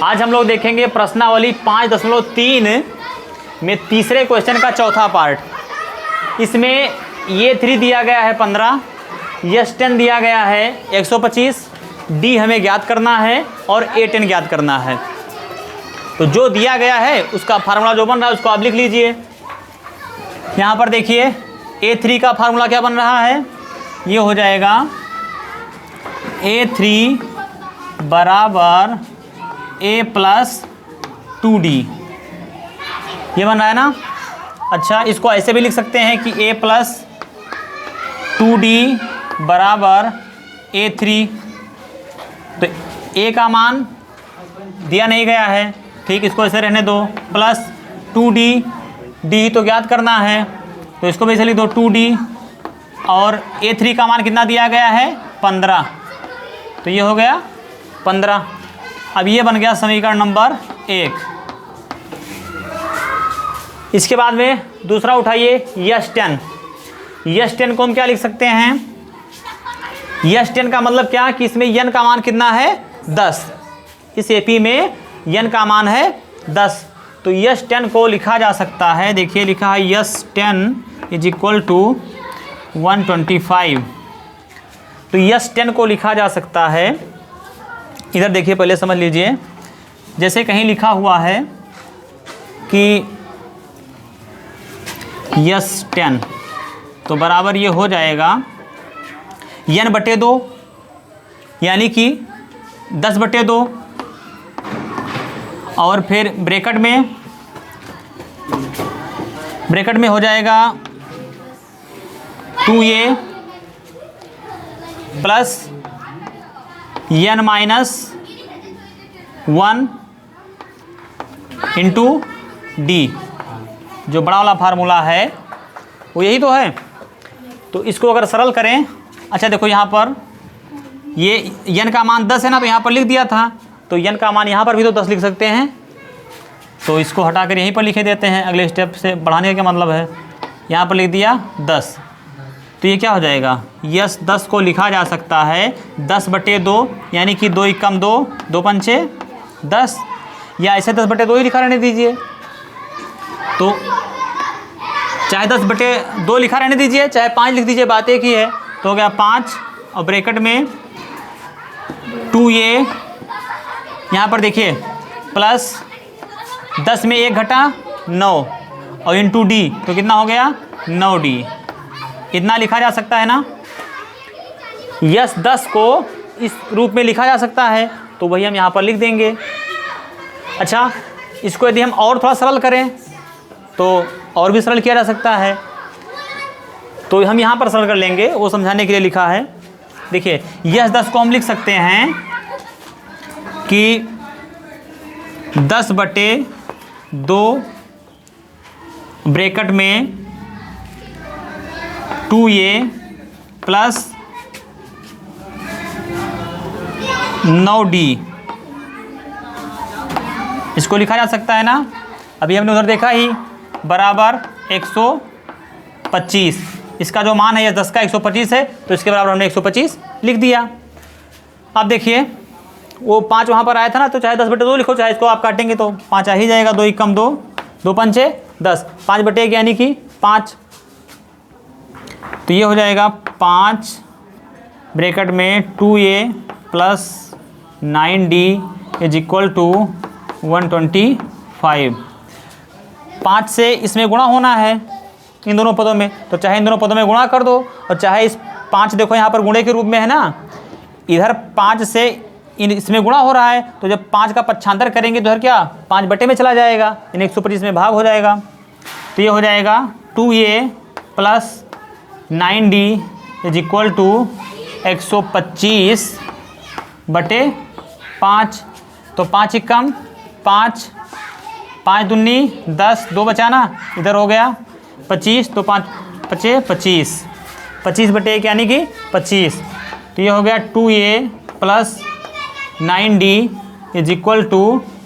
आज हम लोग देखेंगे प्रश्नावली 5.3 में तीसरे क्वेश्चन का चौथा पार्ट। इसमें ये 3 दिया गया है 15, यस 10 दिया गया है 125, डी हमें ज्ञात करना है और ए 10 ज्ञात करना है। तो जो दिया गया है उसका फार्मूला जो बन रहा है उसको आप लिख लीजिए। यहाँ पर देखिए A3 का फार्मूला क्या बन रहा है, ये हो जाएगा A3 बराबर A प्लस 2D, ये बन रहा है ना। अच्छा, इसको ऐसे भी लिख सकते हैं कि A प्लस 2D बराबर A3। तो A का मान दिया नहीं गया है, ठीक, इसको ऐसे रहने दो, प्लस 2D, D तो ज्ञात करना है तो इसको भी ऐसे लिख दो 2D, और A3 का मान कितना दिया गया है 15, तो ये हो गया 15। अब ये बन गया समीकरण नंबर 1। इसके बाद में दूसरा उठाइए यस 10। यस 10 को हम क्या लिख सकते हैं, यस 10 का मतलब क्या कि इसमें यन का मान कितना है 10, इस एपी में यन का मान है 10। तो यस 10 को लिखा जा सकता है, देखिए लिखा है यस 10 इज इक्वल टू 125। तो यस 10 को लिखा जा सकता है, इधर देखिए पहले समझ लीजिए, जैसे कहीं लिखा हुआ है कि यस 10 तो बराबर ये हो जाएगा n बटे 2, यानी कि 10 बटे 2, और फिर ब्रैकेट में हो जाएगा 2a plus n minus 1 into D, जो बड़ा वाला फार्मूला है वो यही तो है। तो इसको अगर सरल करें, अच्छा देखो यहाँ पर ये n का मान 10 है ना, तो यहाँ पर लिख दिया था, तो n का मान यहाँ पर भी तो 10 लिख सकते हैं, तो इसको हटाकर यहीं पर लिखे देते हैं। अगले स्टेप से बढ़ाने का मतलब है, यहाँ पर लिख दिया 10, तो ये क्या हो जाएगा, यस 10 को लिखा जा सकता है 10 बटे 2, यानी कि 2 कम 2, 2 पंचे 10, या ऐसे 10 बटे 2 ही लिखा रहने दीजिए। तो चाहे 10 बटे 2 लिखा रहने दीजिए, चाहे 5 लिख दीजिए, बात एक ही है। तो हो गया 5, और ब्रैकेट में 2a, यहाँ पर देखिए प्लस 10 में 1 घटा 9, और इंटू डी, तो कितना हो गया 9D, इतना लिखा जा सकता है ना। यस 10 को इस रूप में लिखा जा सकता है, तो वही हम यहाँ पर लिख देंगे। अच्छा, इसको यदि हम और थोड़ा सरल करें तो और भी सरल किया जा सकता है, तो हम यहाँ पर सरल कर लेंगे, वो समझाने के लिए लिखा है। देखिए यस 10 को हम लिख सकते हैं कि 10 बटे 2 ब्रैकेट में 2a प्लस 9d, इसको लिखा जा सकता है ना। अभी हमने उधर देखा ही, बराबर 125, इसका जो मान है ये 10 का 125 है, तो इसके बराबर हमने 125 लिख दिया। अब देखिए वो 5 वहाँ पर आया था ना, तो चाहे 10 बटे 2 लिखो, चाहे इसको आप काटेंगे तो 5 आ ही जाएगा, 2 कम 2, 2 पंचे 10, 5 बटे 1 यानी कि 5, तो ये हो जाएगा 5 ब्रैकेट में 2a plus 9d is equal to 125। 5 से इसमें गुणा होना है इन दोनों पदों में, तो चाहे इन दोनों पदों में गुणा कर दो, और चाहे इस 5 देखो यहाँ पर गुणे के रूप में है ना, इधर 5 से इसमें गुणा हो रहा है, तो जब 5 का पक्षांतर करेंगे तो इधर क्या 5 बटे में चला जाएगा, इन 125 में भाग हो जाएगा। तो ये हो जाएगा 2a plus 9d is equal to 125 बटे 5, तो 5 कम 5, 5 दूनी 10, 2 बचाना, इधर हो गया 25, तो 5 पचे 25, 25 बटे 1 यानी कि 25, तो ये हो गया 2a plus 9d is equal to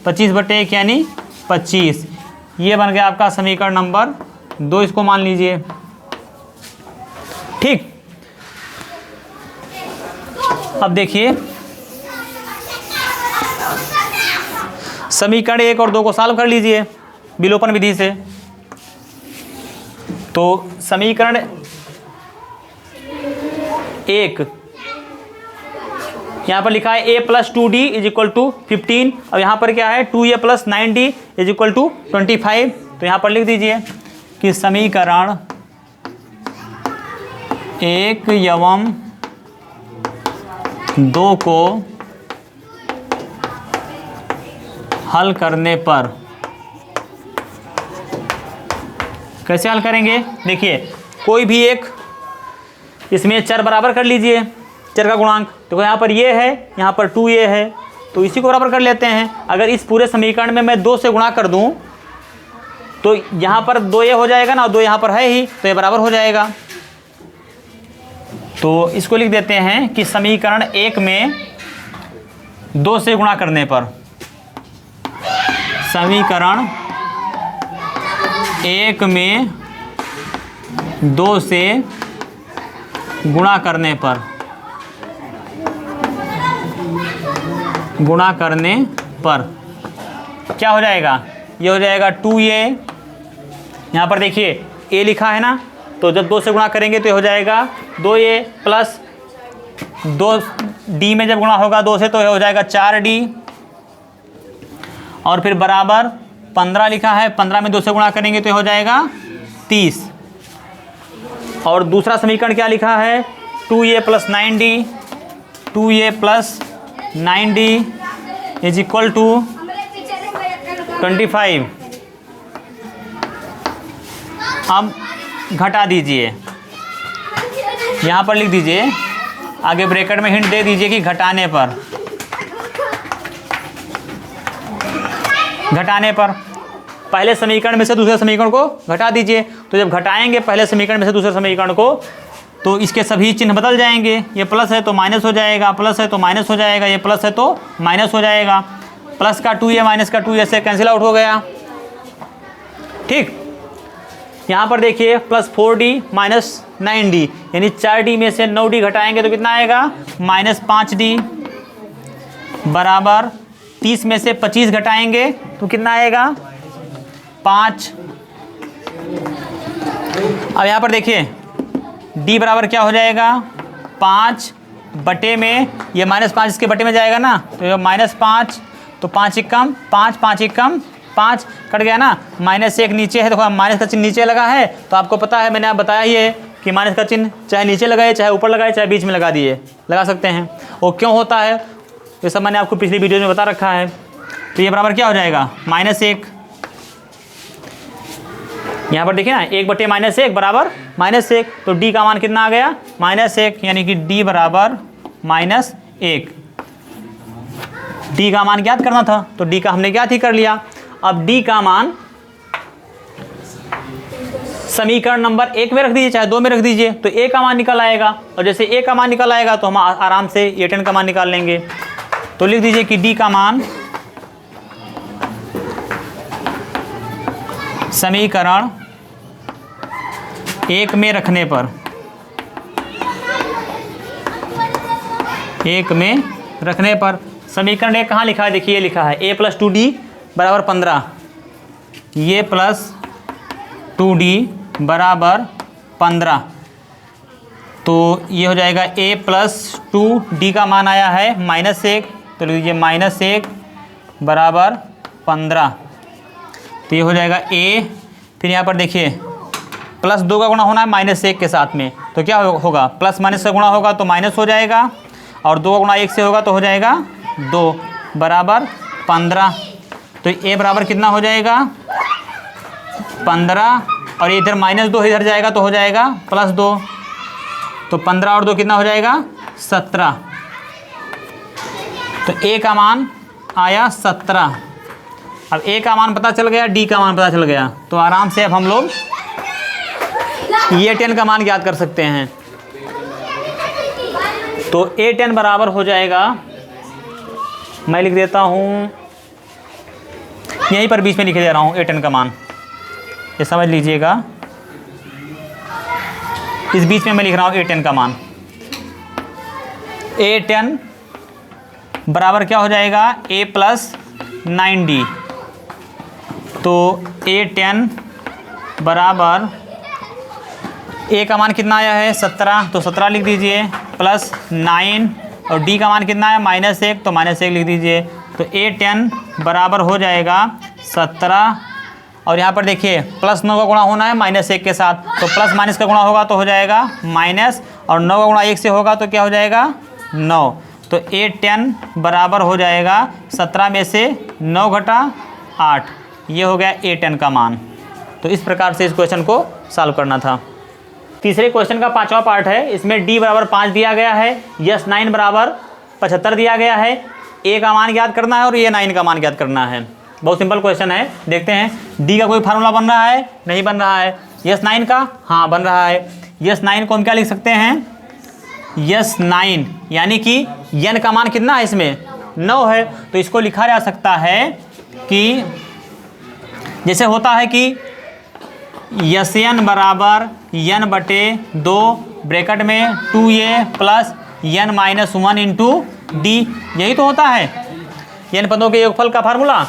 25 बटे 1 यानी 25। ये बन गया आपका समीकरण नंबर 2, इसको मान लीजिए, ठीक। अब देखिए समीकरण 1 और 2 को सॉल्व कर लीजिए विलोपन विधि से। तो समीकरण 1 यहाँ पर लिखा है a plus 2d is equal to 15। अब यहाँ पर क्या है 2a plus 9d is equal to 25। तो यहाँ पर लिख दीजिए कि समीकरण 1 एवं 2 को हल करने पर कैसे हल करेंगे। देखिए कोई भी एक इसमें चर बराबर कर लीजिए, चर का गुणांक। तो यहाँ पर ये है, यहाँ पर 2a है, तो इसी को बराबर कर लेते हैं। अगर इस पूरे समीकरण में मैं 2 से गुणा कर दूं तो यहाँ पर 2a हो जाएगा ना, 2 यहाँ पर है ही, तो ये बराबर हो जाएगा। तो इसको लिख देते हैं कि समीकरण 1 में 2 से गुणा करने पर, समीकरण 1 में 2 से गुणा करने पर, क्या हो जाएगा, ये हो जाएगा 2a। यहाँ पर देखिए a लिखा है ना, तो जब 2 से गुणा करेंगे तो ये हो जाएगा 2a प्लस 2d में जब गुणा होगा 2 से तो ये हो जाएगा 4d, और फिर बराबर 15 लिखा है, 15 में 2 से गुणा करेंगे तो ये हो जाएगा 30। और दूसरा समीकरण क्या लिखा है 2a plus 9d, 2a plus 9d is equal to 25। अब घटा दीजिए, यहाँ पर लिख दीजिए, आगे ब्रैकेट में हिंट दे दीजिए कि घटाने पर पहले समीकरण में से दूसरे समीकरण को घटा दीजिए। तो जब घटाएंगे पहले समीकरण में से दूसरे समीकरण को तो इसके सभी चिन्ह बदल जाएंगे। ये प्लस है तो माइनस हो जाएगा, प्लस है तो माइनस हो जाएगा, ये प्लस है तो माइनस हो जाएगा। प्लस का 2a माइनस का 2a से कैंसिल आउट हो गया। ठीक, यहाँ पर देखिए प्लस 4d माइनस 9d, यानी 4d में से 9d घटाएंगे तो कितना आएगा माइनस 5d, बराबर 30 में से 25 घटाएंगे तो कितना आएगा 5। अब यहाँ पर देखिए d बराबर क्या हो जाएगा 5 बटे में, ये -5 इसके बटे में जाएगा ना, तो ये -5, तो 5 एकम 5, 5 एकम 5 कट गया ना। -1 नीचे है, देखो माइनस का चिन्ह नीचे लगा है, तो आपको पता है, मैंने आप बताया ही है कि माइनस का चिन्ह चाहे नीचे लगाए, चाहे ऊपर लगाए, चाहे बीच में लगा सकते हैं। वो क्यों होता है ये सब मैंने आपको पिछली वीडियो में बता रखा है। तो ये बराबर क्या हो जाएगा -1, यहाँ पर देखिए ना 1 बटे -1 बराबर -1, तो d का मान कितना आ गया -1, यानी कि d बराबर -1। d का मान ज्ञात करना था, तो d का हमने ज्ञात ही कर लिया। अब d का मान समीकरण नंबर 1 में रख दीजिए, चाहे 2 में रख दीजिए, तो a का मान निकल आएगा। और जैसे a का मान निकल आएगा तो हम आराम से a10 का मान निकाल लेंगे। तो लिख दीजिए कि d का मान समीकरण 1 में रखने पर, 1 में रखने पर समीकरण 1 कहाँ लिखा है, देखिए ये लिखा है a प्लस 2d बराबर 15, ये प्लस 2d बराबर 15, तो ये हो जाएगा a प्लस 2d का मान आया है -1, तो लीजिए -1 बराबर 15, तो ये हो जाएगा a। फिर यहाँ पर देखिए प्लस 2 का गुणा होना है -1 के साथ में, तो क्या होगा प्लस माइनस का गुणा होगा तो माइनस हो जाएगा, और 2 का गुणा 1 से होगा तो हो जाएगा 2 बराबर 15। तो a बराबर कितना हो जाएगा 15, और इधर -2 इधर जाएगा तो हो जाएगा +2, तो 15 और 2 कितना हो जाएगा 17। तो a का मान आया 17। अब a का मान पता चल गया, d का मान पता चल गया, तो आराम से अब हम लोग a10 का मान ज्ञात कर सकते हैं। तो a10 बराबर हो जाएगा, मैं लिख देता हूँ यहीं पर बीच में लिख दे रहा हूँ a10 का मान, ये समझ लीजिएगा, इस बीच में मैं लिख रहा हूँ a10 का मान। a10 बराबर क्या हो जाएगा a प्लस 9D। तो A10 बराबर A का मान कितना आया है 17, तो 17 लिख दीजिए प्लस 9, और D का मान कितना है -1, तो -1 लिख दीजिए। तो A10 बराबर हो जाएगा 17, और यहाँ पर देखिए प्लस 9 का गुणा होना है -1 के साथ, तो प्लस माइनस का गुणा होगा तो हो जाएगा माइनस, और 9 का गुणा 1 से होगा तो क्या हो जाएगा 9। तो A10 बराबर हो जाएगा 17 में से 9 घटा 8, ये हो गया A10 का मान। तो इस प्रकार से इस क्वेश्चन को सॉल्व करना था। तीसरे क्वेश्चन का 5वां पार्ट है। इसमें D बराबर 5 दिया गया है, यस 9 बराबर 75 दिया गया है। A का मान ज्ञात करना है और ये 9 का मान ज्ञात करना है। बहुत सिंपल क्वेश्चन है, देखते हैं। D का कोई फार्मूला बन रहा है? नहीं बन रहा है। यस 9 का हाँ बन रहा है। यस 9 को हम क्या लिख सकते हैं? यस 9 यानी कि n का मान कितना है इसमें 9 है, तो इसको लिखा जा सकता है कि जैसे होता है कि यस n बराबर n बटे 2 ब्रैकेट में 2a plus n minus 1 into D, यही तो होता है n पदों के योगफल का फार्मूला।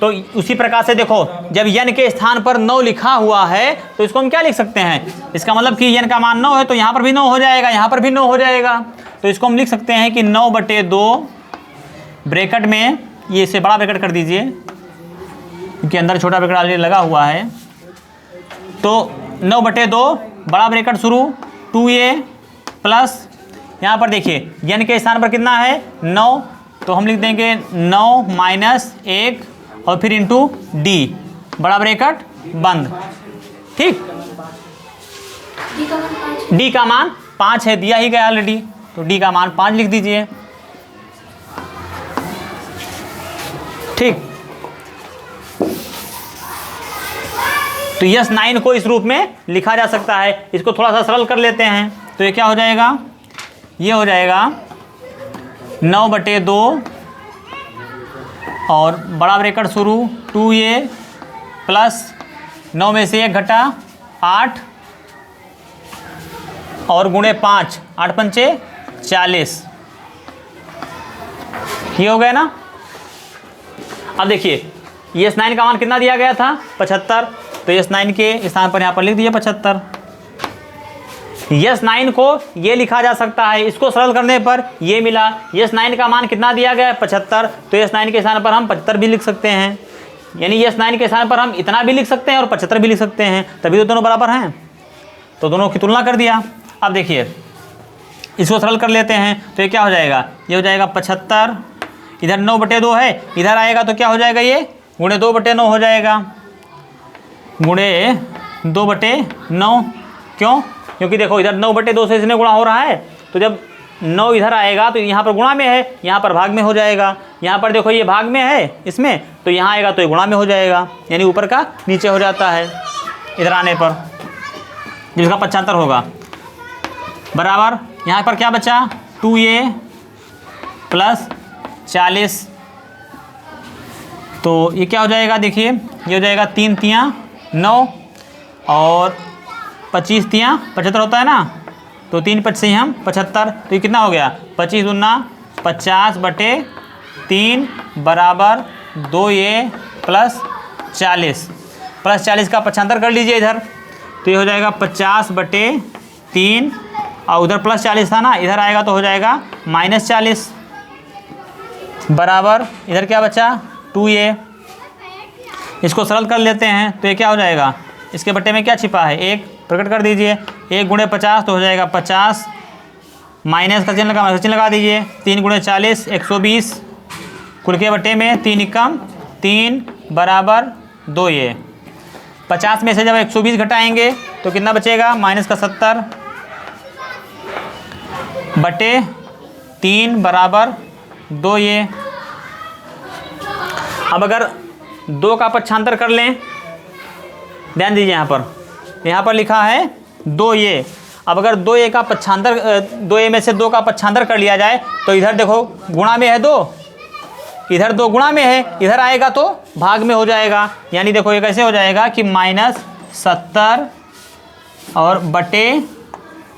तो उसी प्रकार से देखो, जब n के स्थान पर 9 लिखा हुआ है तो इसको हम क्या लिख सकते हैं? इसका मतलब कि n का मान 9 है तो यहाँ पर भी 9 हो जाएगा, यहाँ पर भी 9 हो जाएगा। तो इसको हम लिख सकते हैं कि 9 बटे 2 ब्रैकेट में, ये इसे बड़ा ब्रैकेट कर दीजिए क्योंकि अंदर छोटा ब्रैकेट ऑलरेडी लगा हुआ है। तो 9 बटे 2 बड़ा ब्रैकेट शुरू 2a प्लस, यहाँ पर देखिए n के स्थान पर कितना है 9, तो हम लिख देंगे 9 माइनस 1 और फिर इंटू डी, बड़ा ब्रैकेट बंद। ठीक, डी का मान 5 है, दिया ही गया ऑलरेडी, तो डी का मान 5 लिख दीजिए। ठीक, तो यस 9 को इस रूप में लिखा जा सकता है। इसको थोड़ा सा सरल कर लेते हैं, तो ये क्या हो जाएगा? ये हो जाएगा 9 बटे 2 और बड़ा ब्रैकेट शुरू 2a प्लस 9 में से 1 घटा 8 और गुणे 5, 8 पंचे 40, ये हो गया ना। अब देखिए यस 9 का मान कितना दिया गया था 75, तो यस 9 के स्थान पर यहाँ पर लिख दिए 75। यस 9 को ये लिखा जा सकता है, इसको सरल करने पर ये मिला। यस 9 का मान कितना दिया गया है 75, तो यस 9 के स्थान पर हम 75 भी लिख सकते हैं, यानी यस 9 के स्थान पर हम इतना भी लिख सकते हैं और 75 भी लिख सकते हैं, तभी तो दोनों बराबर हैं। तो दोनों की तुलना कर दिया। अब देखिए इसको सरल कर लेते हैं, तो ये क्या हो जाएगा? ये हो जाएगा 75, इधर 9 बटे 2 है, इधर आएगा तो क्या हो जाएगा? ये गुणे 2 बटे 9 हो जाएगा, गुणे 2 बटे 9। क्यों? क्योंकि देखो इधर 9 बटे 2 से इसमें गुणा हो रहा है, तो जब 9 इधर आएगा तो यहाँ पर गुणा में है, यहाँ पर भाग में हो जाएगा। यहाँ पर देखो ये भाग में है इसमें, तो यहाँ आएगा तो ये गुणा में हो जाएगा, यानी ऊपर का नीचे हो जाता है इधर आने पर, जिसका 75 होगा बराबर। यहाँ पर क्या बचा? 2a प्लस 40, तो ये क्या हो जाएगा? देखिए ये हो जाएगा 3 तियाँ 9 और 25 तियाँ 75 होता है ना, तो 3 5 से हम 75, तो ये कितना हो गया? 25 दूना 50 बटे 3 बराबर 2a प्लस 40, प्लस 40 का 75 कर लीजिए इधर, तो ये हो जाएगा 50 बटे 3, और उधर प्लस 40 था ना, इधर आएगा तो हो जाएगा माइनस 40 बराबर, इधर क्या बचा? 2a। इसको सरल कर लेते हैं, तो ये क्या हो जाएगा? इसके बट्टे में क्या छिपा है? 1 प्रकट कर दीजिए, 1 गुणे 50 तो हो जाएगा 50, माइनस का चिन्ह लगा दीजिए, 3 गुणे 40 120, कुल के बट्टे में 3 एकम 3 बराबर 2a। 50 में से जब 120 घटाएंगे तो कितना बचेगा? माइनस का 70 बटे 3 बराबर 2a। अब अगर 2 का पक्षांतर कर लें, ध्यान दीजिए यहाँ पर लिखा है 2a। अब अगर 2a का पक्षांतर 2a में से 2 का पक्षांतर कर लिया जाए तो इधर देखो गुणा में है 2, इधर 2 गुणा में है, इधर आएगा तो भाग में हो जाएगा, यानी देखो ये कैसे हो जाएगा कि -70 और बटे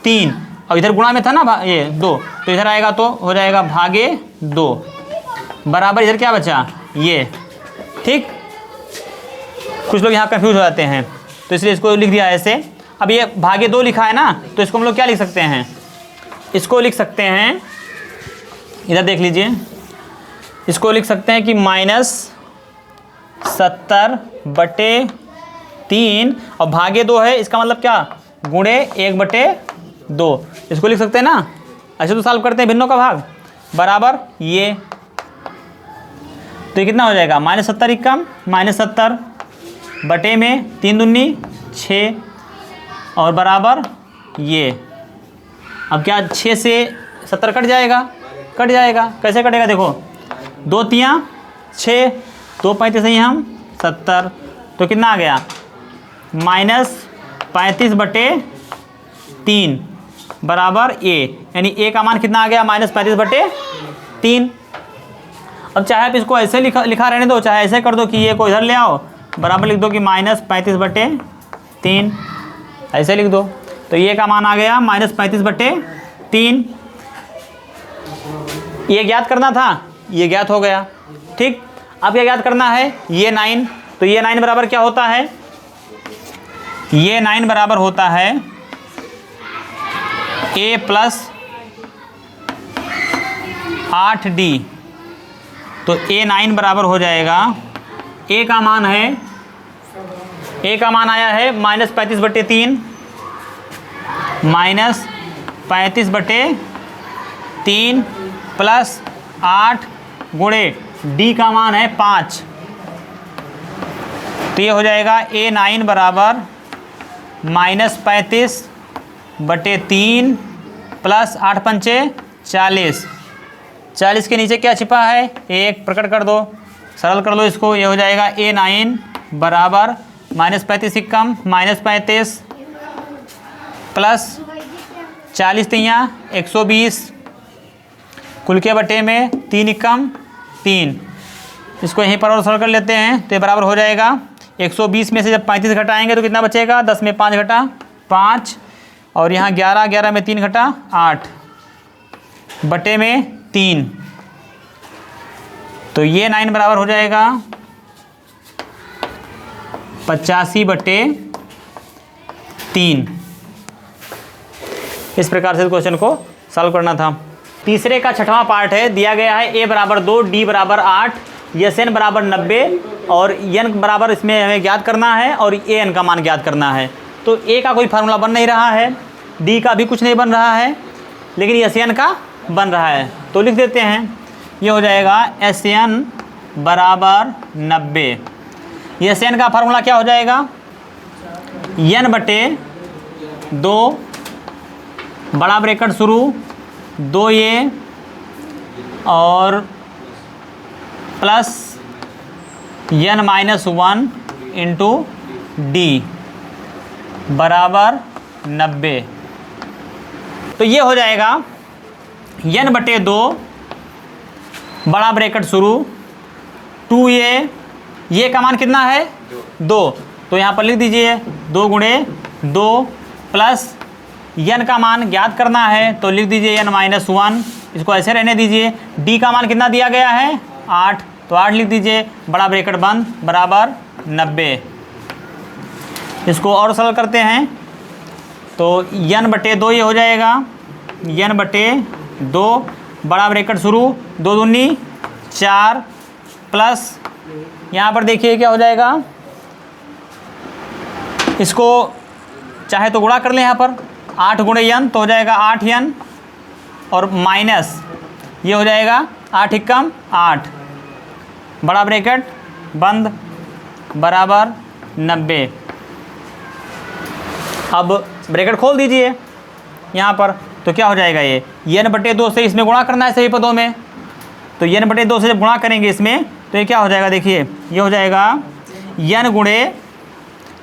3, और इधर गुणा में था ना ये 2, तो इधर आएगा तो हो जाएगा भागे 2 बराबर, इधर क्या बचा? ये, ठीक। कुछ लोग यहाँ कंफ्यूज हो जाते हैं, तो इसलिए इसको लिख दिया ऐसे। अब ये भागे 2 लिखा है ना, तो इसको हम लोग क्या लिख सकते हैं, इसको लिख सकते हैं, इधर देख लीजिए, इसको लिख सकते हैं कि -70/3 और भागे 2 है, इसका मतलब क्या, गुणे 1/2, इसको लिख सकते हैं ना। ऐसे तो सॉल्व करते हैं भिन्नों का भाग, बराबर ये, तो ये कितना हो जाएगा, -70 ही कम, -70 बटे में 3 दूनी 6 और बराबर ये। अब क्या 6 से 70 कट जाएगा, कट जाएगा, कैसे कटेगा देखो, 2 तियाँ 6, 2 35 ही हम 70, तो कितना आ गया, -35/3 बराबर ए, यानी ए का मान कितना आ गया, -35/3। अब चाहे आप इसको ऐसे लिखा रहने दो, चाहे ऐसे कर दो कि ये को इधर ले आओ, बराबर लिख दो कि -35/3, ऐसे लिख दो, तो ये का मान आ गया -35/3। ये ज्ञात करना था, ये ज्ञात हो गया, ठीक। अब क्या ज्ञात करना है, ये 9, तो ये 9 बराबर क्या होता है, ये 9 बराबर होता है a + 8d, तो a9 बराबर हो जाएगा, a का मान है, a का मान आया है -35/3, -35/3 + 8 गुणे d का मान है 5, तो ये हो जाएगा a9 बराबर -35/3 + 8 पंचे 40, 40 के नीचे क्या छिपा है, 1, प्रकट कर दो, सरल कर लो इसको, ये हो जाएगा a9 बराबर -35 ही कम, -35 + 40 तियाँ 120, कुल के बटे में 3 ही कम 3, इसको यहीं पर और सरल कर लेते हैं, तो ये बराबर हो जाएगा 120 में से जब 35 घटाएंगे तो कितना बचेगा, 10 में 5 घटा 5, और यहाँ 11, 11 में 3 घटा 8 बटे में 3, तो ये 9 बराबर हो जाएगा 85/3। इस प्रकार से क्वेश्चन को सॉल्व करना था। तीसरे का छठवां पार्ट है, दिया गया है a बराबर 2, d बराबर 8, SN बराबर 90 और n बराबर इसमें हमें ज्ञात करना है और an का मान ज्ञात करना है। तो a का कोई फार्मूला बन नहीं रहा है, d का भी कुछ नहीं बन रहा है, लेकिन SN का बन रहा है, तो लिख देते हैं, ये हो जाएगा SN बराबर 90। SN का फार्मूला क्या हो जाएगा, n/2 बड़ा ब्रैकेट शुरू 2a और प्लस n-1 इंटू d बराबर 90, तो ये हो जाएगा n/2 बड़ा ब्रैकेट शुरू 2a, ये का मान कितना है 2, तो यहाँ पर लिख दीजिए 2 गुणे 2 प्लस n का मान ज्ञात करना है, तो लिख दीजिए n-1, इसको ऐसे रहने दीजिए। d का मान कितना दिया गया है 8, तो 8 लिख दीजिए, बड़ा ब्रैकेट बंद बराबर 90। इसको और सरल करते हैं, तो n/2 ये हो जाएगा, n/2 बड़ा ब्रैकेट शुरू 2 दूनी 4 प्लस यहाँ पर देखिए क्या हो जाएगा, इसको चाहे तो गुणा कर लें, यहाँ पर 8 गुणे n तो हो जाएगा 8n और माइनस ये हो जाएगा 8 एकम 8 बड़ा ब्रैकेट बंद बराबर 90। अब ब्रैकेट खोल दीजिए यहाँ पर, तो क्या हो जाएगा, ये n/2 से इसमें गुणा करना है सभी पदों में, तो n/2 से जब गुणा करेंगे इसमें तो ये क्या हो जाएगा, देखिए ये हो जाएगा n गुणे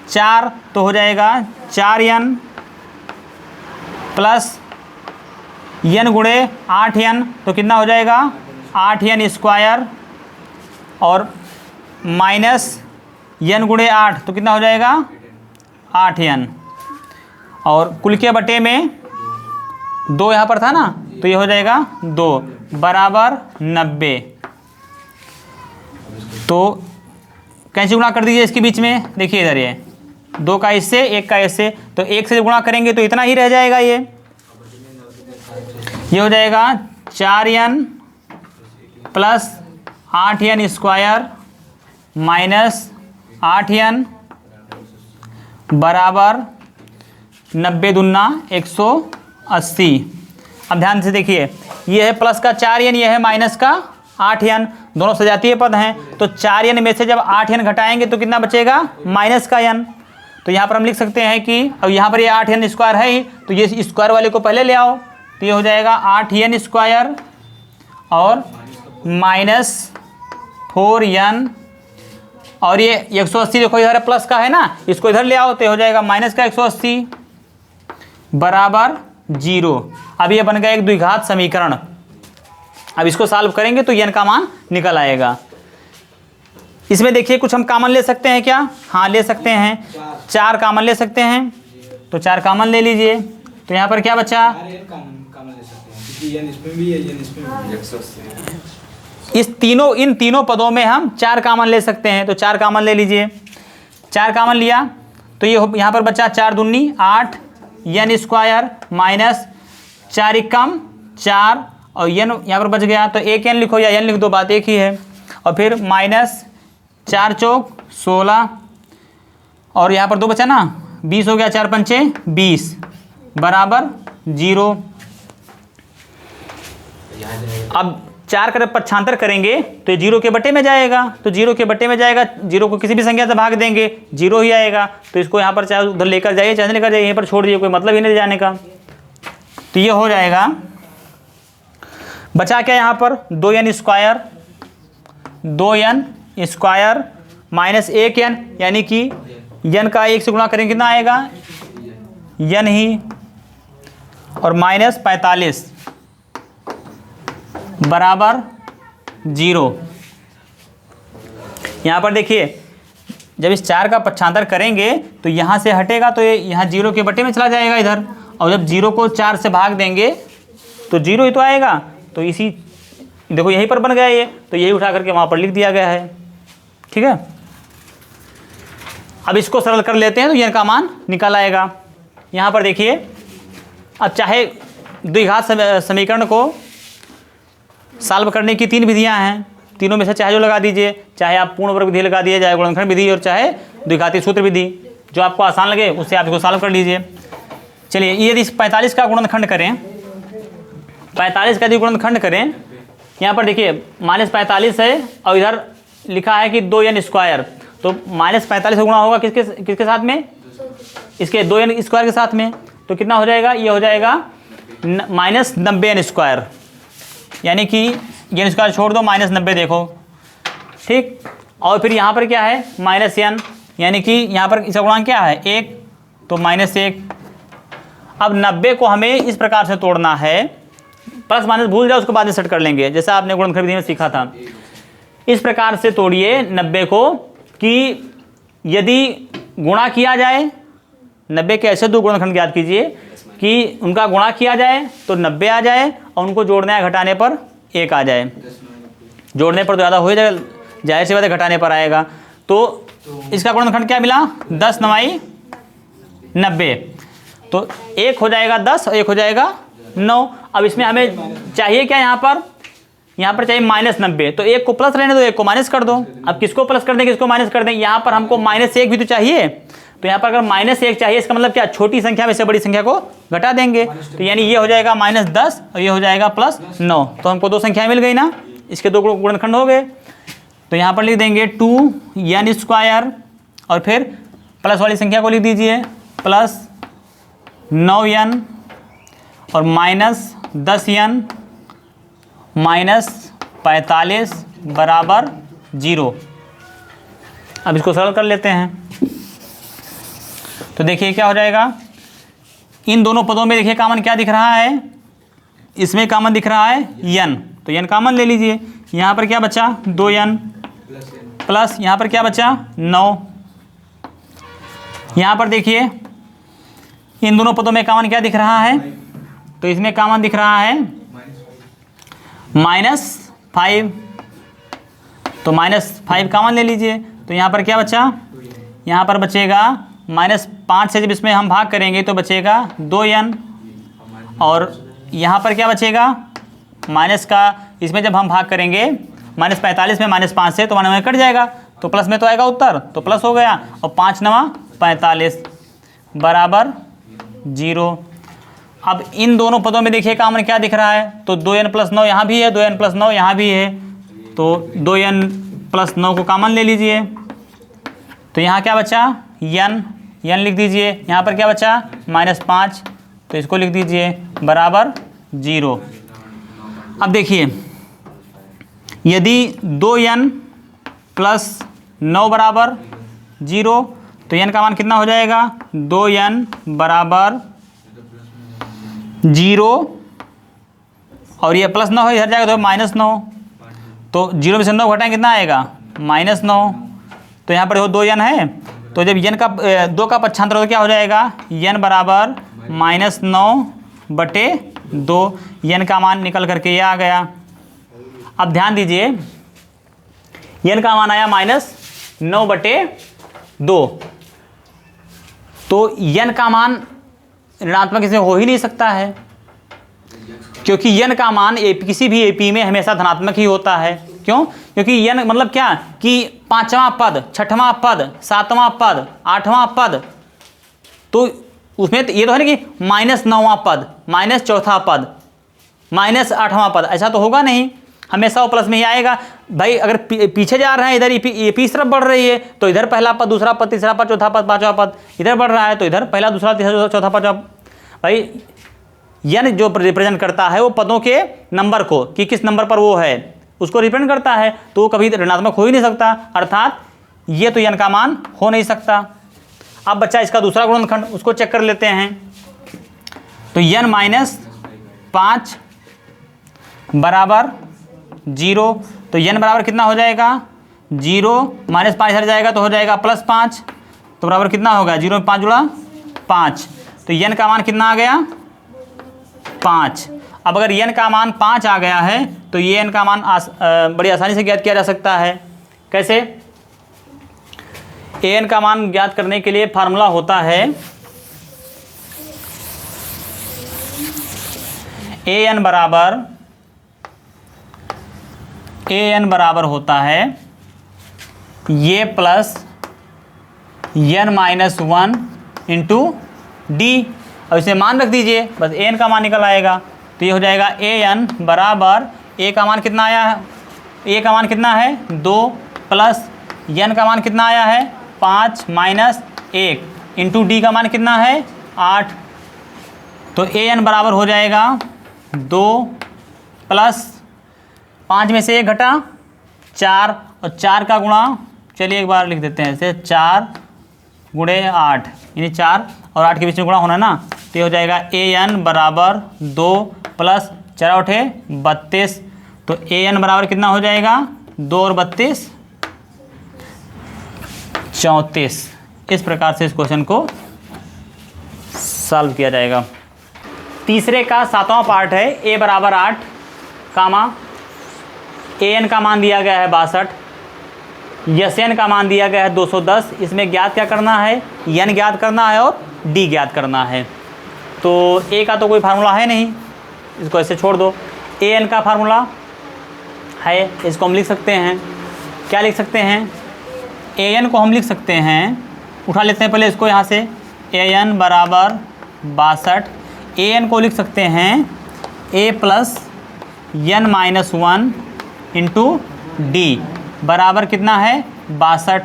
4 तो हो जाएगा 4n प्लस n गुणे 8n तो कितना हो जाएगा 8n स्क्वायर और माइनस n गुणे 8 तो कितना हो जाएगा 8n और कुल के बटे में 2 यहाँ पर था ना, तो ये हो जाएगा 2 बराबर 90। तो कैसे गुणा कर दीजिए इसके बीच में, देखिए इधर ये 2 का इससे 1 का इससे, तो 1 से गुणा करेंगे तो इतना ही रह जाएगा। ये हो जाएगा 4n plus 8n square minus 8n बराबर 90 दूना 180। अब ध्यान से देखिए, ये है प्लस का 4n, ये है माइनस का 8n, दोनों सजातीय पद हैं। तो 4n में से जब 8n घटाएंगे तो कितना बचेगा, माइनस का n। तो यहाँ पर हम लिख सकते हैं कि अब यहाँ पर ये 8n स्क्वायर है ही, तो ये स्क्वायर वाले को पहले ले आओ, तो ये हो जाएगा 8n स्क्वायर और माइनस 4n, और ये 180 देखो इधर प्लस का है ना, इसको इधर ले आओ तो हो जाएगा माइनस का 180 बराबर 0। अब ये बन गया एक द्विघात समीकरण। अब इसको सॉल्व करेंगे तो n का मान निकल आएगा। इसमें देखिए कुछ हम कॉमन ले सकते हैं क्या, हाँ ले सकते हैं, 4 कॉमन ले सकते हैं, तो 4 कॉमन ले लीजिए। तो यहाँ पर क्या बचा, इन तीनों पदों में हम 4 कॉमन ले सकते हैं, तो 4 कॉमन ले लीजिए। 4 कॉमन लिया तो ये यहाँ पर बचा 4 दूनी 8 n स्क्वायर माइनस 4 एकम 4 और n यहाँ पर बच गया, तो 1n लिखो या n लिख दो, बात एक ही है। और फिर माइनस 4 चौक 16 और यहाँ पर 2 बचा ना, 20 हो गया, 4 पंचे 20 बराबर 0। अब 4 का पक्षांतर करेंगे तो 0 के बटे में जाएगा, तो 0 के बटे में जाएगा, 0 को किसी भी संख्या से भाग देंगे 0 ही आएगा। तो इसको यहाँ पर चाहे उधर लेकर जाइए चाहे लेकर जाइए, यहीं पर छोड़ दीजिए, कोई मतलब ही नहीं जाने का। तो ये हो जाएगा, बचा क्या यहाँ पर 2n स्क्वायर माइनस 1n, यानी कि n का 1 से गुणा करेंगे कितना आएगा, n ही, और माइनस 45 बराबर 0। यहाँ पर देखिए जब इस 4 का पक्षांतर करेंगे तो यहाँ से हटेगा तो ये यहाँ 0 के बटे में चला जाएगा इधर, और जब 0 को 4 से भाग देंगे तो 0 ही तो आएगा। तो इसी देखो यहीं पर बन गया ये, तो यही उठा करके वहाँ पर लिख दिया गया है, ठीक है। अब इसको सरल कर लेते हैं तो n का मान निकल आएगा। यहाँ पर देखिए, अब चाहे द्विघात समीकरण को सॉल्व करने की 3 विधियां हैं, तीनों में से चाहे जो लगा दीजिए, चाहे आप पूर्ण वर्ग विधि लगा दिए, चाहे गुणनखंड विधि, और चाहे द्विघाती सूत्र विधि, जो आपको आसान लगे उससे आप इसको सॉल्व कर लीजिए। चलिए, यदि 45 का गुणनखंड करें, 45 का यदि गुणनखंड करें, यहाँ पर देखिए -45 है और इधर लिखा है कि 2n स्क्वायर, तो -45 से गुणा होगा किसके साथ में, इसके 2n स्क्वायर के साथ में, तो कितना हो जाएगा, ये हो जाएगा -90n स्क्वायर, यानी कि n स्क्वायर छोड़ दो -90 देखो, ठीक। और फिर यहाँ पर क्या है -n, यानी कि यहाँ पर इसका गुणांक क्या है 1, तो -1। अब 90 को हमें इस प्रकार से तोड़ना है, प्लस माइनस भूल जाओ, उसको बाद में सेट कर लेंगे, जैसा आपने गुणनखंड विधि में सीखा था। इस प्रकार से तोड़िए 90 को कि यदि गुणा किया जाए, 90 के ऐसे 2 गुणनखंड याद कीजिए कि उनका गुणा किया जाए तो 90 आ जाए, और उनको जोड़ने या घटाने पर 1 आ जाए। जोड़ने पर तो ज़्यादा हो जाएगा, जाहिर सी बात है घटाने पर आएगा। तो इसका गुणनखंड क्या मिला, 10 9 90, तो 1 हो जाएगा 10 और 1 हो जाएगा 9। अब इसमें हमें चाहिए क्या, यहाँ पर चाहिए -90, तो 1 को प्लस रहने दो, 1 को माइनस कर दो। अब किसको प्लस कर दें किसको माइनस कर दें, यहाँ पर हमको -1 भी तो चाहिए, तो यहाँ पर अगर -1 चाहिए, इसका मतलब क्या, छोटी संख्या में से बड़ी संख्या को घटा देंगे, तो यानी ये हो जाएगा -10 और ये हो जाएगा +9, तो हमको 2 संख्याएं मिल गई ना, इसके 2 गुणनखंड हो गए। तो यहाँ पर लिख देंगे 2n स्क्वायर, और फिर प्लस वाली संख्या को लिख दीजिए +9n और -10n -45 बराबर 0। अब इसको सरल कर लेते हैं, तो देखिए क्या हो जाएगा, इन दोनों पदों में देखिए कॉमन क्या दिख रहा है, इसमें कॉमन दिख रहा है n, तो n कॉमन ले लीजिए। यहाँ पर क्या बचा 2n प्लस यहाँ पर क्या बचा 9। यहाँ पर देखिए इन दोनों पदों में कॉमन क्या दिख रहा है, तो इसमें कॉमन दिख रहा है -5 तो -5 कॉमन ले लीजिए, तो यहाँ पर क्या बचा, यहाँ पर बचेगा -5 से जब इसमें हम भाग करेंगे तो बचेगा 2n, और यहाँ पर क्या बचेगा, माइनस का इसमें जब हम भाग करेंगे -45 में -5 से तो 1 में कट जाएगा, तो प्लस में तो आएगा उत्तर, तो प्लस हो गया, और 5 9 45 बराबर 0। अब इन दोनों पदों में देखिए कॉमन क्या दिख रहा है, तो 2n + 9 यहाँ भी है, 2n + 9 यहाँ भी है, तो 2n + 9 को कॉमन ले लीजिए, तो यहाँ क्या बचा, n लिख दीजिए, यहाँ पर क्या बचा -5, तो इसको लिख दीजिए बराबर 0। अब देखिए यदि 2n + 9 बराबर 0, तो n का मान कितना हो जाएगा, 2n बराबर 0, और ये +9 है, इधर जाएगा तो -9, तो 0 में से 9 घटाएं कितना आएगा, -9, तो यहाँ पर वो 2n है, तो जब n का 2 का पक्षांतर हो तो क्या हो जाएगा, n बराबर -9/2, n का मान निकल करके ये आ गया। अब ध्यान दीजिए n का मान आया -9/2, तो n का मान ऋणात्मक इसमें हो ही नहीं सकता है, क्योंकि n का मान किसी भी AP में हमेशा धनात्मक ही होता है। क्यों, क्योंकि n मतलब क्या कि 5वां पद, 6वां पद, 7वां पद, 8वां पद, तो उसमें ये तो है ना कि -9वां पद, -4था पद, -8वां पद, ऐसा तो होगा नहीं, हमेशा वो प्लस में ही आएगा। भाई अगर पीछे जा रहे हैं, इधर AP इस तरफ बढ़ रही है, तो इधर पहला पद, दूसरा पद, तीसरा पद, चौथा पद, 5वां पद, इधर बढ़ रहा है तो इधर पहला, दूसरा, तीसरा, चौथा, 5वां। भाई n जो रिप्रेजेंट करता है वो पदों के नंबर को, कि किस नंबर पर वो है उसको रिप्रेजेंट करता है, तो वो कभी ऋणात्मक हो ही नहीं सकता, अर्थात ये तो n का मान हो नहीं सकता। अब बच्चा इसका दूसरा गुणनखंड, उसको चेक कर लेते हैं, तो n - 5 बराबर 0, तो n बराबर कितना हो जाएगा, 0 -5 इधर जाएगा तो हो जाएगा +5, तो बराबर कितना होगा, 0 में 5 जुड़ा 5, तो n का मान कितना आ गया, 5। अब अगर n का मान 5 आ गया है तो ये n का मान बड़ी आसानी से ज्ञात किया जा सकता है। कैसे, an का मान ज्ञात करने के लिए फार्मूला होता है an बराबर होता है ये प्लस n - 1 इंटू डी, और इसे मान रख दीजिए, बस an का मान निकल आएगा, तो ये हो जाएगा an बराबर, a का मान कितना आया है, a का मान कितना है 2, प्लस n का मान कितना आया है 5 - 1 इंटू डी का मान कितना है 8, तो an बराबर हो जाएगा 2 प्लस 5 में से 1 घटा 4, और 4 का गुणा, चलिए एक बार लिख देते हैं इसे, 4 × 8, यानी 4 और 8 के बीच में गुणा होना ना, तो ये हो जाएगा an बराबर 2 प्लस 4 × 8 32, तो an बराबर कितना हो जाएगा 2 और 32 34। इस प्रकार से इस क्वेश्चन को सॉल्व किया जाएगा। तीसरे का 7वां पार्ट है, a बराबर 8 कामा an का मान दिया गया है 62, Sn का मान दिया गया है 210। इसमें ज्ञात क्या करना है, n ज्ञात करना है और d ज्ञात करना है। तो a का तो कोई फार्मूला है नहीं, इसको ऐसे छोड़ दो। an का फार्मूला है, इसको हम लिख सकते हैं, क्या लिख सकते हैं, an को हम लिख सकते हैं, उठा लेते हैं पहले इसको यहाँ से, an बराबर 62, an को लिख सकते हैं a plus n - 1 into D बराबर कितना है 62।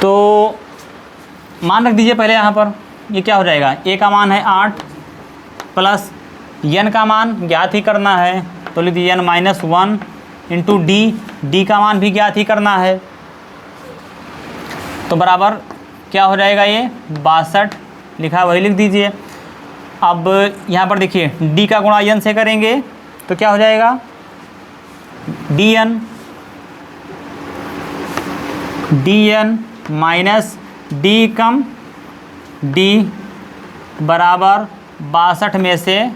तो मान रख दीजिए पहले यहाँ पर, ये क्या हो जाएगा, a का मान है 8 प्लस n का मान ज्ञात ही करना है, तो लिख दीजिए n - 1 इंटू डी का मान भी ज्ञात ही करना है, तो बराबर क्या हो जाएगा, ये 62 लिखा है वही लिख दीजिए। अब यहाँ पर देखिए d का गुणा n से करेंगे तो क्या हो जाएगा, dn माइनस डी कम डी बराबर 62 में से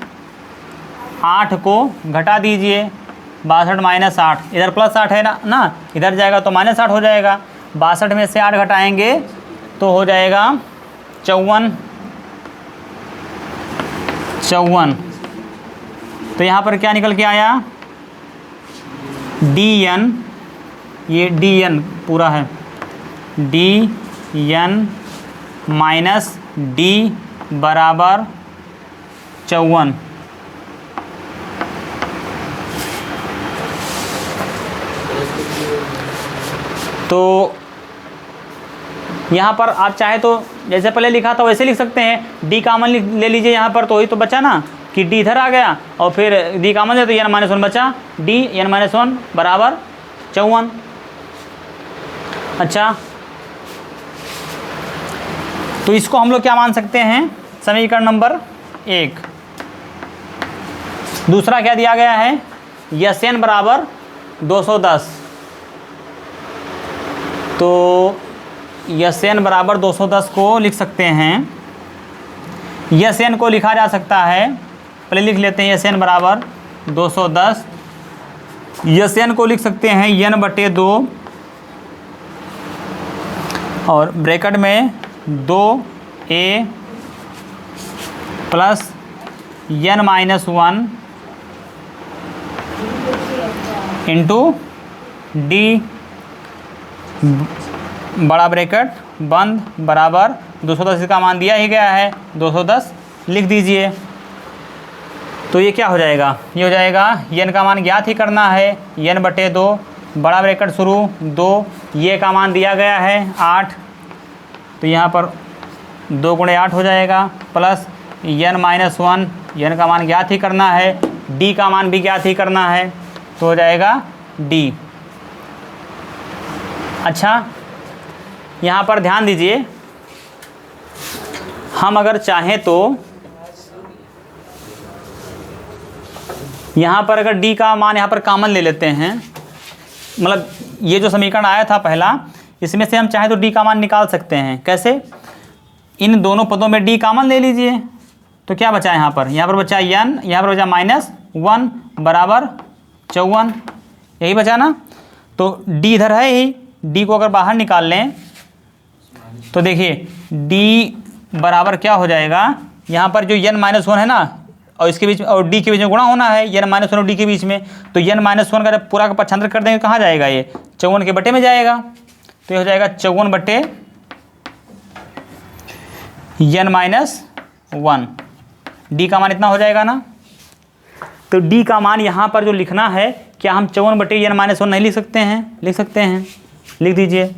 8 को घटा दीजिए 62 माइनस 8, इधर प्लस 8 है ना, इधर जाएगा तो माइनस 8 हो जाएगा। 62 में से 8 घटाएंगे तो हो जाएगा 54। तो यहाँ पर क्या निकल के आया, dn, ये dn पूरा है, dn माइनस d बराबर 54। तो यहाँ पर आप चाहे तो जैसे पहले लिखा था वैसे लिख सकते हैं, डी कामन ले लीजिए यहाँ पर, तो वही तो बचा ना कि डी इधर आ गया और फिर डी कामन है तो एन माइनस 1 बचा, डी एन माइनस 1 बराबर 54। अच्छा, तो इसको हम लोग क्या मान सकते हैं, समीकरण नंबर 1। दूसरा क्या दिया गया है, यस एन बराबर 210। तो यस एन बराबर 210 को लिख सकते हैं, यस एन को लिखा जा सकता है, पहले लिख लेते हैं, यस एन बराबर 210, यस एन को लिख सकते हैं n/2 और ब्रैकेट में 2a plus n minus 1 into D बड़ा ब्रैकेट बंद बराबर 210, इसका मान दिया ही गया है 210 लिख दीजिए। तो ये क्या हो जाएगा, ये हो जाएगा n का मान ज्ञात ही करना है, n/2 बड़ा ब्रैकेट शुरू 2, ये का मान दिया गया है 8, तो यहाँ पर 2 × 8 हो जाएगा, प्लस n माइनस 1, n का मान ज्ञात ही करना है, d का मान भी ज्ञात ही करना है, तो हो जाएगा d। अच्छा, यहाँ पर ध्यान दीजिए, हम अगर चाहें तो यहाँ पर अगर d का मान यहाँ पर कॉमन ले लेते हैं, मतलब ये जो समीकरण आया था पहला, इसमें से हम चाहें तो d का मान निकाल सकते हैं। कैसे, इन दोनों पदों में d कॉमन ले लीजिए, तो क्या बचा यहाँ पर बचा n, यहाँ पर बचा -1 बराबर 54, यही बचा ना। तो d इधर है ही, d को अगर बाहर निकाल लें तो देखिए d बराबर क्या हो जाएगा, यहाँ पर जो n-1 है ना, और इसके बीच में और d के बीच में गुणा होना है, n-1 और d के बीच में, तो n-1 का जब पूरा का पक्षांतर कर देंगे कहाँ जाएगा, ये 54 के बटे में जाएगा, तो ये हो जाएगा 54 बटे n-1, d का मान इतना हो जाएगा ना। तो d का मान यहाँ पर जो लिखना है, क्या हम 54 बटे n-1 नहीं लिख सकते हैं, लिख सकते हैं, लिख दीजिए।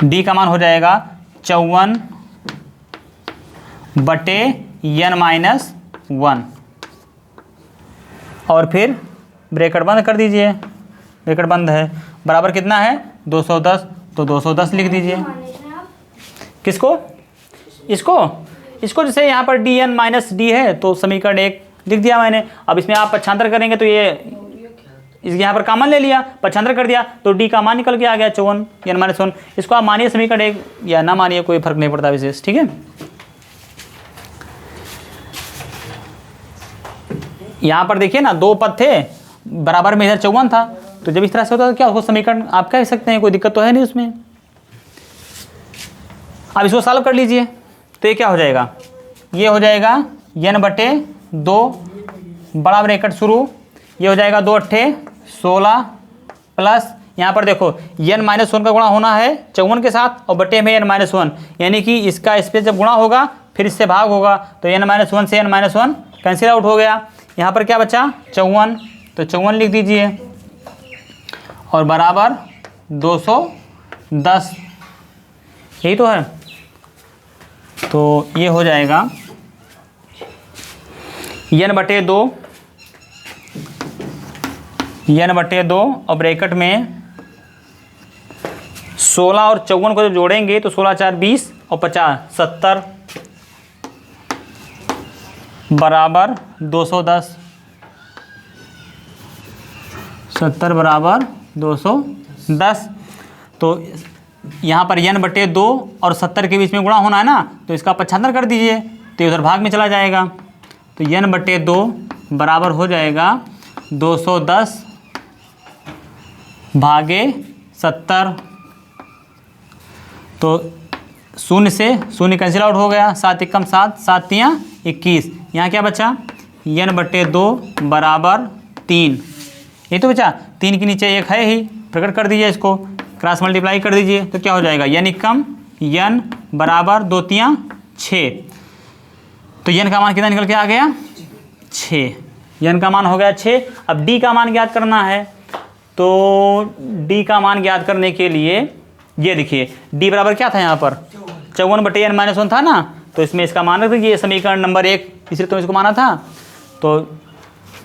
d का मान हो जाएगा 54 बटे n-1 और फिर ब्रैकेट बंद कर दीजिए, ब्रैकेट बंद है, बराबर कितना है 210, तो 210 लिख दीजिए। किसको, इसको जैसे यहाँ पर dn-d है तो समीकरण 1 लिख दिया मैंने। अब इसमें आप पक्षांतर करेंगे तो ये इसके यहाँ पर कॉमन ले लिया, पक्षांतर कर दिया तो d का मान निकल के आ गया 54 n-1। इसको आप मानिए समीकरण 1 या ना मानिए, कोई फर्क नहीं पड़ता विशेष, ठीक है। यहाँ पर देखिए ना, 2 पद थे, बराबर में इधर 54 था, तो जब इस तरह से होता है तो क्या उसको समीकरण आप कह सकते हैं, कोई दिक्कत तो है नहीं उसमें। अब इसको सॉल्व कर लीजिए, तो ये क्या हो जाएगा, ये हो जाएगा n/2 बड़ा ब्रैकेट शुरू, ये हो जाएगा 2 × 8 16 प्लस यहाँ पर देखो n-1 का गुणा होना है 54 के साथ और बटे में n-1, यानी कि इसका इस पर जब गुणा होगा फिर इससे भाग होगा, तो n-1 से n-1 कैंसिल आउट हो गया। यहाँ पर क्या बचा 54, तो 54 लिख दीजिए और बराबर 210, यही तो है। तो ये हो जाएगा n/2 और ब्रैकेट में 16 और 54 को जब जोड़ेंगे तो 16 × 4 = 20 और 50 70 बराबर 210, 70 बराबर 210। तो यहाँ पर n/2 और 70 के बीच में गुणा होना है ना, तो इसका पक्षांतर कर दीजिए, तो इधर भाग में चला जाएगा, तो n/2 बराबर हो जाएगा 210 भागे 70। तो शून्य से शून्य कैंसिल आउट हो गया, 7 एकम 7, 7 तियाँ 21। यहाँ क्या बचा, n/2 बराबर 3। ये तो बचा, 3 के नीचे 1 है ही, प्रकट कर दीजिए, इसको क्रॉस मल्टीप्लाई कर दीजिए तो क्या हो जाएगा, n एकम n बराबर 2 तियाँ 6। तो n का मान कितना निकल के आ गया, 6। n का मान हो गया 6। अब d का मान ज्ञात करना है। तो d का मान ज्ञात करने के लिए ये देखिए d बराबर क्या था यहाँ पर, 54/n-1 था ना, तो इसमें इसका मान रख दीजिए, समीकरण नंबर 1, इसलिए तो इसको माना था। तो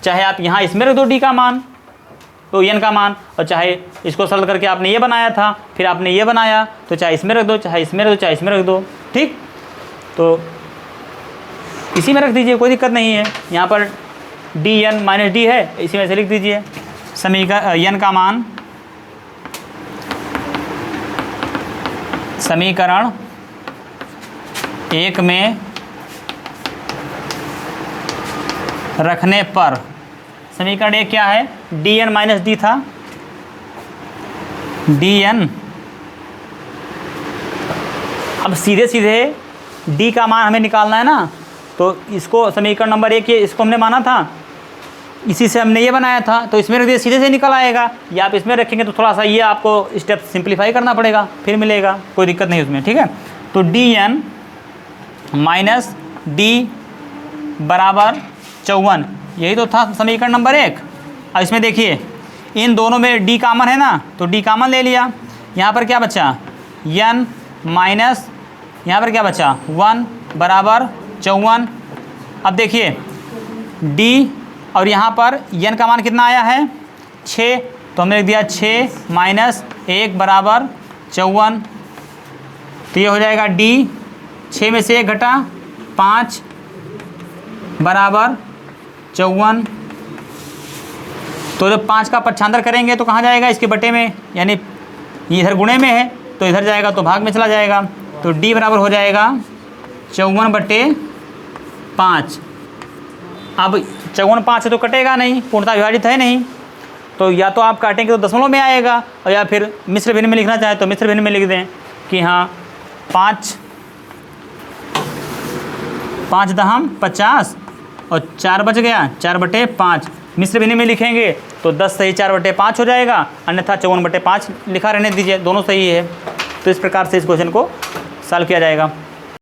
चाहे आप यहाँ इसमें रख दो d का मान, तो n का मान, और चाहे इसको सरल करके आपने ये बनाया था, फिर आपने ये बनाया, तो चाहे इसमें रख दो, चाहे इसमें रख दो, चाहे इसमें रख दो, ठीक। तो इसी में रख दीजिए, कोई दिक्कत नहीं है। यहाँ पर dn माइनस d है, इसी में से लिख दीजिए समीकरण n का मान, समीकरण 1 में रखने पर, समीकरण 1 क्या है, dn माइनस d था, dn। अब सीधे सीधे d का मान हमें निकालना है ना, तो इसको समीकरण नंबर 1 ये इसको हमने माना था, इसी से हमने ये बनाया था, तो इसमें रख दिए, सीधे से निकल आएगा। या आप इसमें रखेंगे तो थोड़ा सा ये आपको स्टेप सिंप्लीफाई करना पड़ेगा, फिर मिलेगा, कोई दिक्कत नहीं उसमें, ठीक है। तो dn माइनस d बराबर 54, यही तो था समीकरण नंबर 1। अब इसमें देखिए इन दोनों में d कॉमन है ना, तो d कॉमन ले लिया। यहाँ पर क्या बचा, n माइनस यहाँ पर क्या बचा 1 बराबर 54। अब देखिए d और यहाँ पर n का मान कितना आया है, 6, तो हमने लिख दिया 6 माइनस 1 बराबर 54। तो ये हो जाएगा d, 6 में से 1 घटा 5 बराबर 54। तो जब 5 का पक्षांतर करेंगे तो कहाँ जाएगा, इसके बटे में, यानी इधर गुणे में है तो इधर जाएगा तो भाग में चला जाएगा। तो d बराबर हो जाएगा 54/5। अब 54/5 से तो कटेगा नहीं, पूर्णतः विभाजित है नहीं, तो या तो आप काटेंगे तो दशमलव में आएगा, और या फिर मिश्र भिन्न में लिखना चाहे तो मिश्र भिन्न में लिख दें कि हाँ 5 दहम 50 और 4 बच गया, 4/5। मिश्र भिन्न में लिखेंगे तो 10 सही 4/5 हो जाएगा, अन्यथा 54/5 लिखा रहने दीजिए, दोनों सही है। तो इस प्रकार से इस क्वेश्चन को सॉल्व किया जाएगा।